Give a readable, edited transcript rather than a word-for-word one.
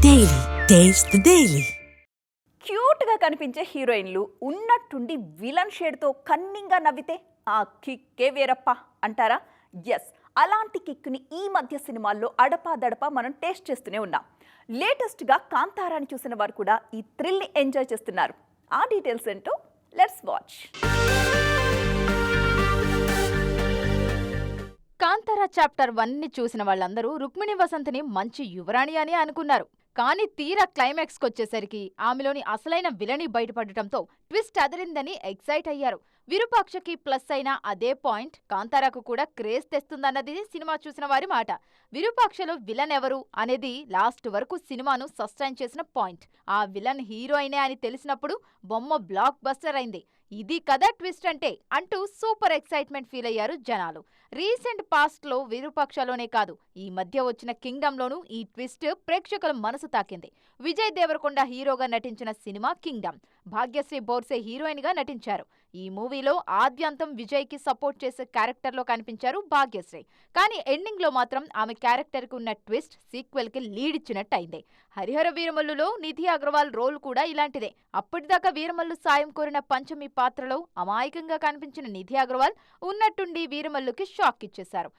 Daily taste the daily. క్యూట్గా కనిపించే హీరోయిన్లు ఉన్నట్టుండి విలన్ షేడ్తో కన్నింగ్గా నవ్వితే ఆ కిక్కే వేరప్ప అంటారా? ఎస్, అలాంటి కిక్ని ఈ మధ్య సినిమాల్లో అడపాదడపా మనం టేస్ట్ చేస్తూనే ఉన్నాం. లేటెస్ట్గా కాంతారాని చూసిన వారు కూడా ఈ థ్రిల్ని ఎంజాయ్ చేస్తున్నారు. ఆ డీటెయిల్స్ ఏంటో లెట్స్ వాచ్. కాంతారా చాప్టర్ 1ని చూసిన వాళ్ళందరూ రుక్మిణి వసంత్ని మంచి యువరాణి అని అనుకున్నారు. కానీ తీరా క్లైమాక్స్కి వచ్చేసరికి ఆమెలోని అసలైన విలని బయటపడటంతో ట్విస్ట్ అదిరిందని ఎక్సైట్ అయ్యారు. విరూపాక్షకి ప్లస్ అయిన అదే పాయింట్ కాంతారాకు కూడా క్రేజ్ తెస్తుందన్నది సినిమా చూసిన వారి మాట. విరూపాక్షలో విలన్ ఎవరు అనేది లాస్ట్ వరకు సినిమాను సస్టైన్ చేసిన పాయింట్. ఆ విలన్ హీరోయినే అని తెలిసినప్పుడు బొమ్మ బ్లాక్ బస్టర్ అయింది. ఇది కదా ట్విస్ట్ అంటే అంటూ సూపర్ ఎక్సైట్మెంట్ ఫీల్ అయ్యారు జనాలు. రీసెంట్ పాస్ట్ లో విరూపాక్షలోనే కాదు, ఈ మధ్య వచ్చిన కింగ్డమ్ లోనూ ఈ ట్విస్ట్ ప్రేక్షకుల మనసు తాకింది. విజయ్ దేవరకొండ హీరోగా నటించిన సినిమా కింగ్డమ్. భాగ్యశ్రీ బోర్సే హీరోయిన్ గా నటించారు. ఈ మూవీలో ఆద్యంతం విజయ్ కి సపోర్ట్ చేసే క్యారెక్టర్ లో కనిపించారు భాగ్యశ్రీ. కానీ ఎండింగ్ లో మాత్రం ఆమె క్యారెక్టర్ కి ఉన్న ట్విస్ట్ సీక్వెల్ కి లీడ్ ఇచ్చినట్టు అయింది. హరిహర వీరమల్లులో నిధి అగర్వాల్ రోల్ కూడా ఇలాంటిదే. అప్పటిదాకా వీరమల్లు సాయం కోరిన పంచమి పాత్రలో అమాయకంగా కనిపించిన నిధి అగర్వాల్ ఉన్నట్టుండి వీరమల్లుకి షాక్ ఇచ్చేశారు.